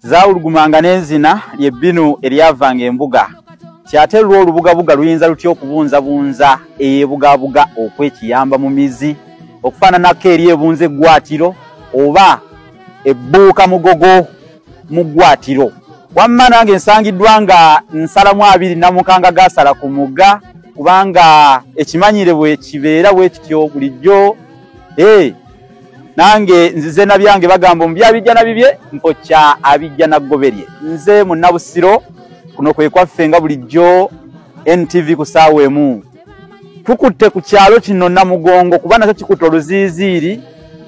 zaulugumanga n'enzina ly'ebbinu eryavanga embuga kyaterwa olubugabuga luyinza lutya okubunzabunza eyebugabuga okwekiyamba mu mizi okufaananako eri ebunza eggwaatiro oba ebbuuka mugogo mu ggwaatiro. Wamma nange nsangiddwa nga nsalamu abiri namukanga gasala ku mugga kubanga ekimanyire bwe kibeera bwe kityo bulijjo nange nzize na byange bagamba mu byabijja na bibye mpokya abijja na goberye. Nze mu Nabusiro kuno kwe kwaffe nga bulijjo NTV ku ssaawa emu. Tukutte ku kyalo kino Namugongo kuba nakyo kikutte oluziiziiri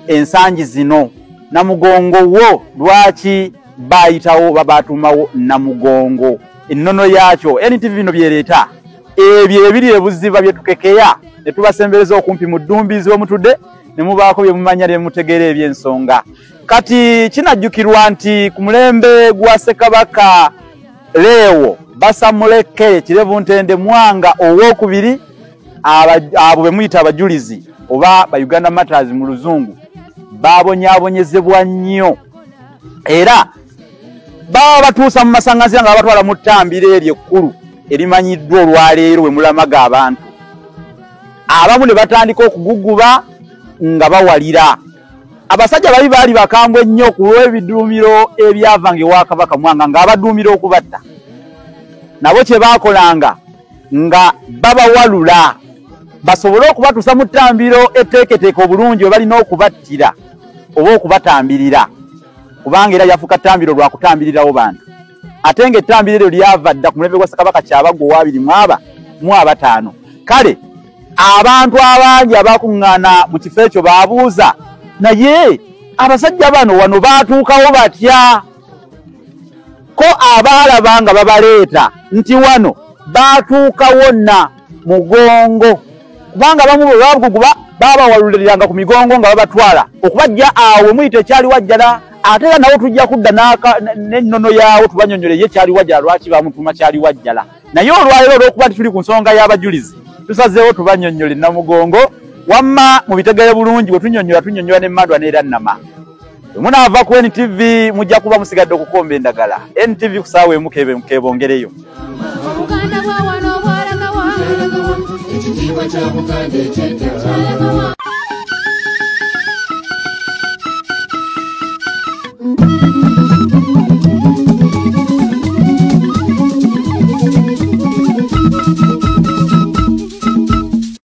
ensangi zino. Namugongo wo lwaki bayitawo babatumawo Namugongo? Ennono yakyo NTV bino byereeta ebyo ebiri ebuziba bye tukekeya ne tubasembereza okumpi mu ddumbiizi w'omutudde ne mubaako bye mumanya ne mutegeera eby'ensonga. Kati kinajjukirwa nti ku mulembe gwa Ssekabaka Leewo Basamuleke Kirevu Ntende Mwanga owookubiri abo be muyita abajulizi oba ba Uganda Matters mu luzungu babonyaabonyezebwa nnyo era baba batuusa mu masangazi nga batwala mu ttambiro eryo ekkulu erimanyiddwa olwaleero we mulamaga abantu. Abamu ne batandika okuguguba nga bawalira. Abasajja bali baali bakambwe nnyo ku lw'ebiduumiro ebyavanga ewa Kabaka Mwanga ng'abaduumira okubatta. Nabo kye baakolanga nga babawalula basobole okubatuusa mu ttambiro etteeketeeke obulungi we balina okubattira oba okubatambirira kubanga era yafuka ttambiro lwa kutambirirawo bantu. Ate ng'ettambiro eryo lyava dda ku mulembe gwa Ssekabaka Kyabaggu ow'abiri mu 25. Kale abantu abangi abakuŋŋaana mu kifo ekyo baabuuza naye abasajja bano wano baatuukawo batya? Ko abaalaba nga babaleeta nti wano baatuukawo Namugongo kubanga bamu bwe babuguguba baabawaluliranga ku migongo nga babatwala okubajja awo muyita ekyali wajjala ate era nawo tujja kudda n'ennono yaawo tubanyonyole ye kyali wajjala lwaki bamutuma kyali wajjala. Naye olwaleero olw'okuba tuli ku nsonga y'abajulizi tusazeewo tubanyonyole Namugongo wamma mu bitegere bulungi bwe tunyonnyola n'emmandwa n'era nnama. Bwe munaava ku NTV mujja kuba musigadde okukomba endagala. NTV ku ssaawa emu keebongereyo. Ekitiibwa kya Buganda eky'edda